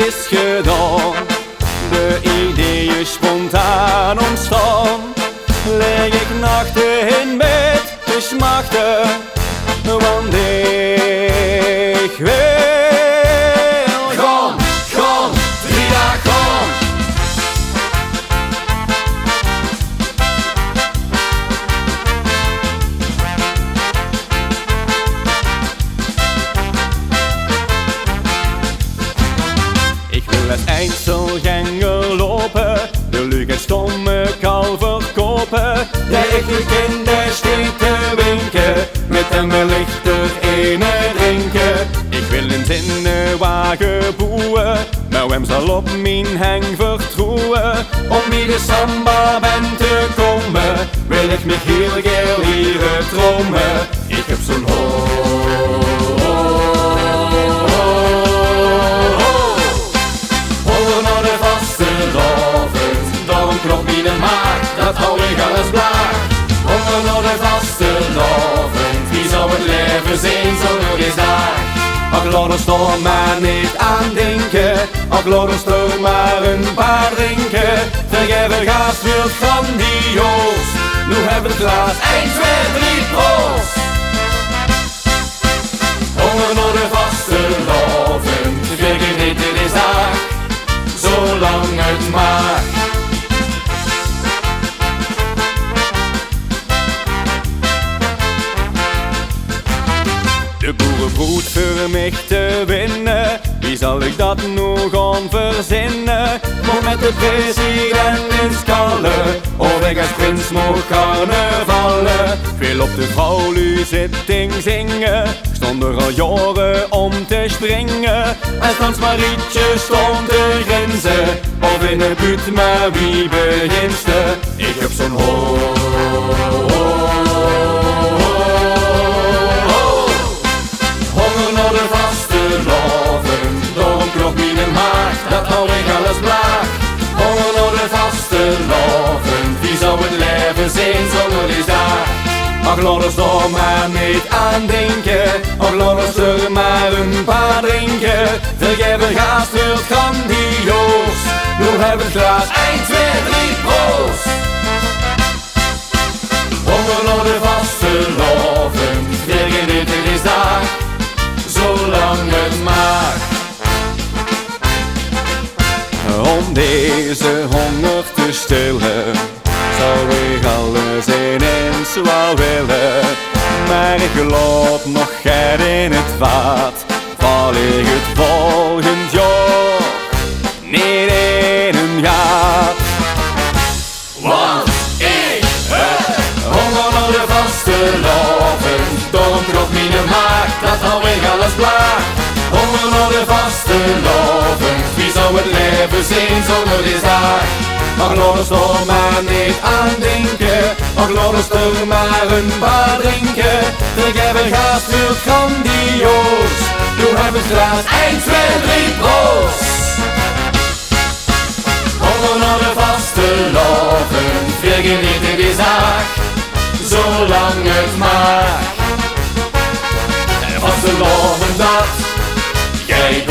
is gedaan. De ideeën spontaan ontstaan. Lig ik nachten in bed te smachten, want ik wil gaan, gaan, 3 dagen gaan. Ik wil het Eindselganger lopen, de lucht en stomme kal verkopen. Ja, ik wil kinderen steken winken, met een lichter ene drinken. Ik wil een zinnenwagen boeien, maar hem zal op mijn hang vertrouwen. Om bij de samba ben te komen, wil ik me heel geel hier dromen. Ik heb zo'n honger naar de vastelavond, daarom klopt mijn maag, dat hou ik alles blaag. Honger naar de vastelavond, wie zou het leven zijn zonder die dag? Ach, laat ons toch maar niet aan denken, ach, laat ons toch maar een paar drinken. Vergeven gaas wordt grandioos, nu hebben we het glas 1, 2, 3, proost. Honger naar de vastelavond, vergeet niet in deze dag, zolang het mag. De boerenbroed voor mij te winnen, wie zal ik dat nog gaan verzinnen? Maar met de president in skallen, of ik als prins mag carnavallen. Veel op de vrouwluzitting zingen, stond er al jaren om te springen. En Frans Marietje stond te grinzen, of in de buurt maar wie beginste. Ik heb zo'n honger naar de vastelavond, daarom klopt mijn maag, dat hou ik alles blaag. Honger naar de vastelavond, wie zou het leven zijn zonder die dag? Ach, laat ons toch maar niet aan denken, ach, laat ons er maar een paar drinken. Vergeven gaas wordt grandioos, nu hebben we het glas 1, 2, 3, proost. Honger naar de vastelavond, vergeet niet in deze dag, zolang het mag. Om deze honger te stillen, zou ik alles ineens wel willen. Maar ik loop nog geen in het water, val ik het volgend jaar niet in een jaar. Want ik heb honger naar de vastelavond, daarom klopt mijn maag, dat hou ik alles blaag. Honger naar de vastelavond, wie zou het leven zijn zonder die dag? Ach, laat ons toch maar niet aan denken, ach, laat ons toch maar een paar drinken. Vergeven gaas wordt grandioos, nu hebben we het glas 1, 2, 3, proost. Honger naar de vastelavond, vergeet niet in die zaak, zolang het mag. En vastelavond dat jij